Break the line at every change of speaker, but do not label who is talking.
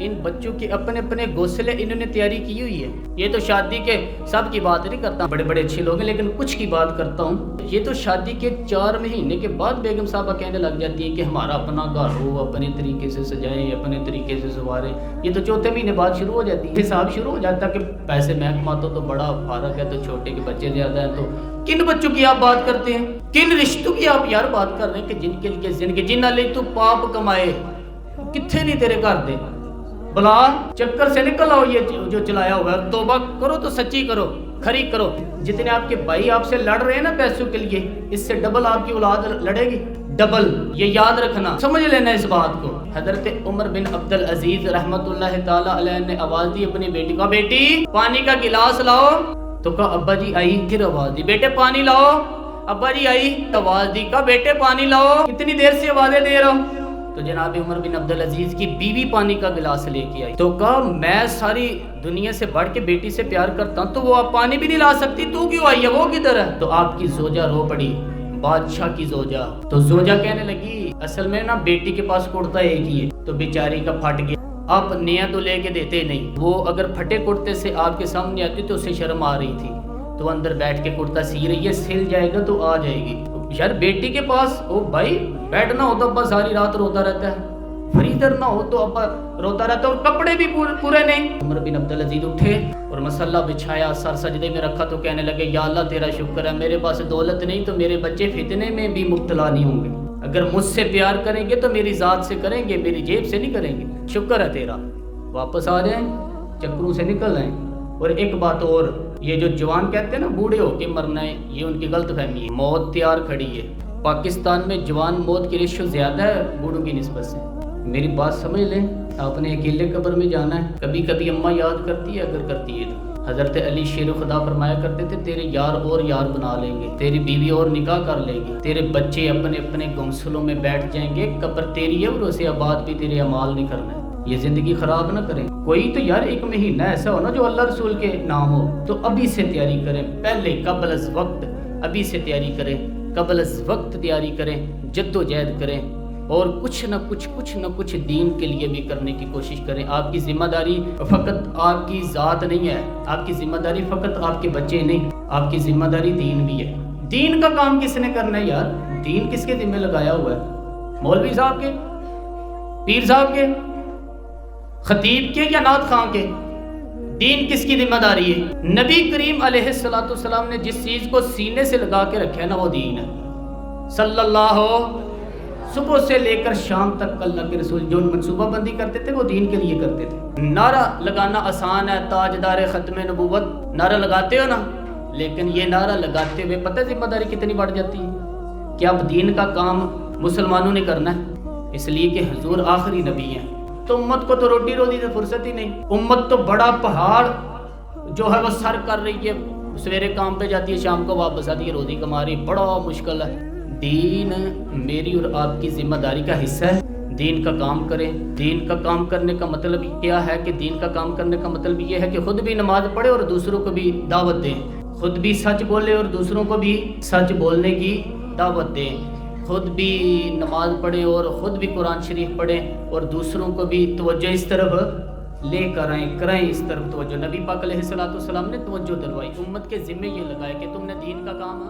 ان بچوں کے اپنے اپنے گھونسلے انہوں نے تیاری کی ہوئی ہے. یہ تو شادی کے سب کی بات نہیں کرتا, بڑے بڑے اچھے لوگ ہیں, لیکن کچھ کی بات کرتا ہوں. یہ تو شادی کے 4 مہینے کے بعد بیگم صاحبہ کہنے لگ جاتی ہے کہ ہمارا اپنا گھر ہو, اپنے طریقے سے سجائیں, اپنے طریقے سے سنواریں. یہ تو 4تھے مہینے بعد شروع ہو جاتی ہے, حساب شروع ہو جاتا ہے کہ پیسے میں کماتا ہوں تو بڑا فارغ ہے, تو چھوٹے کے بچے زیادہ ہیں. تو کن بچوں کی آپ بات کرتے ہیں, کن رشتوں کی آپ یار بات کر رہے ہیں کہ جن کے لیے زندگی جنہ لے تو پاپ کمائے کتنے نہیں تیرے گھر دے, بلا چکر سے نکل آؤ. یہ جو چلایا ہوا ہے توبہ کرو تو سچی کرو, کھری کرو. جتنے آپ کے بھائی آپ سے لڑ رہے ہیں نا پیسوں کے لیے, اس سے ڈبل آپ کی اولاد لڑے گی, ڈبل. یہ یاد رکھنا, سمجھ لینا اس بات کو. حضرت عمر بن عبد العزیز رحمت اللہ تعالی علیہ نے آواز دی اپنی بیٹی کو, بیٹی پانی کا گلاس لاؤ. تو کہا ابا جی آئی. پھر آواز دی بیٹے پانی لاؤ. ابا جی آئی. آواز دی, کہا بیٹے پانی لاؤ. کتنی دیر سے آوازیں دے رہا ہوں. تو جناب عمر بن عبد العزیز کی بیوی پانی کا گلاس لے کے آئی. تو کہا میں ساری دنیا سے بڑھ کے بیٹی سے پیار کرتا ہوں, تو وہ آپ پانی بھی نہیں لا سکتی, تو کیوں آئی ہے, وہ کدھر ہے. تو آپ کی زوجہ رو پڑی, بادشاہ کی زوجہ. تو زوجہ کہنے لگی اصل میں نا بیٹی کے پاس کرتا ایک ہی ہے, تو بیچاری کا پھٹ گیا. آپ نیا تو لے کے دیتے نہیں, وہ اگر پھٹے کرتے سے آپ کے سامنے آتی تو اسے شرم آ رہی تھی, تو اندر بیٹھ کے کرتا سی رہی ہے, سل جائے گا تو آ جائے گی. یار بیٹی کے پاس او بھائی بیٹھنا ہو تو ابا ساری رات روتا رہتا ہے, فریدر نہ ہو تو ابا روتا رہتا ہے, اور کپڑے بھی پورے نہیں. عمر بن عبد العزیز اٹھے اور مسلح بچھایا, سر سجدے میں رکھا, تو کہنے لگے یا اللہ تیرا شکر ہے, میرے پاس دولت نہیں تو میرے بچے فتنے میں بھی مبتلا نہیں ہوں گے. اگر مجھ سے پیار کریں گے تو میری ذات سے کریں گے, میری جیب سے نہیں کریں گے. شکر ہے تیرا, واپس آ جائیں, چکروں سے نکل آئیں. اور ایک بات اور, یہ جو جوان کہتے ہیں نا بوڑھے ہو کے مرنا ہے, یہ ان کی غلط فہمی ہے. موت تیار کھڑی ہے. پاکستان میں جوان موت کی ریشو زیادہ ہے بوڑھوں کی نسبت سے. میری بات سمجھ لیں, آپ نے اکیلے قبر میں جانا ہے. کبھی کبھی اماں یاد کرتی ہے, اگر کرتی ہے تو. حضرت علی شیر خدا فرمایا کرتے تھے تیرے یار اور یار بنا لیں گے, تیری بیوی اور نکاح کر لے گی, تیرے بچے اپنے اپنے گھونسلوں میں بیٹھ جائیں گے, قبر تیری ہے اور اسے آباد بھی تیرے اعمال نہیں کرنا ہے. یہ زندگی خراب نہ کریں. کوئی تو یار ایک مہینہ ایسا ہو نا جو اللہ رسول کے نام ہو, تو ابھی سے تیاری کریں, پہلے قبل از وقت ابھی سے تیاری کریں, قبل از وقت تیاری کریں, جد و جہد کریں, اور کچھ نہ کچھ دین کے لیے بھی کرنے کی کوشش کریں. آپ کی ذمہ داری فقط آپ کی ذات نہیں ہے, آپ کی ذمہ داری فقط آپ کے بچے نہیں, آپ کی ذمہ داری دین بھی ہے. دین کا کام کس نے کرنا ہے یار, دین کس کے ذمہ لگایا ہوا ہے, مولوی صاحب کے, پیر صاحب کے, خطیب کے, یا نعت خان کے؟ دین کس کی ذمہ داری ہے؟ نبی کریم علیہ السلام نے جس چیز کو سینے سے لگا کے رکھا ہے نا, وہ دین ہے. صلی اللہ صبح سے لے کر شام تک اللہ کے رسول جو منصوبہ بندی کرتے تھے وہ دین کے لیے کرتے تھے. نعرہ لگانا آسان ہے, تاجدار ختم نبوت نعرہ لگاتے ہو نا, لیکن یہ نعرہ لگاتے ہوئے پتہ ذمہ داری کتنی بڑھ جاتی ہے کہ اب دین کا کام مسلمانوں نے کرنا ہے, اس لیے کہ حضور آخری نبی ہیں. تو امت کو تو روٹی روزی سے فرصت ہی نہیں. امت تو بڑا پہاڑ جو ہے وہ سر کر رہی ہے, سویرے کام پہ جاتی ہے, شام کو واپس آتی ہے, روزی کما رہی, بڑا مشکل ہے. دین میری اور آپ کی ذمہ داری کا حصہ ہے. دین کا کام کریں. دین کا کام کرنے کا مطلب کیا ہے کہ دین کا کام کرنے کا مطلب یہ ہے کہ خود بھی نماز پڑھے اور دوسروں کو بھی دعوت دیں, خود بھی سچ بولے اور دوسروں کو بھی سچ بولنے کی دعوت دیں, خود بھی نماز پڑھیں اور خود بھی قرآن شریف پڑھیں اور دوسروں کو بھی توجہ اس طرف لے کر آئیں, کرائیں اس طرف توجہ. نبی پاک علیہ السلام نے توجہ دلوائی, امت کے ذمے یہ لگائے کہ تم نے دین کا کام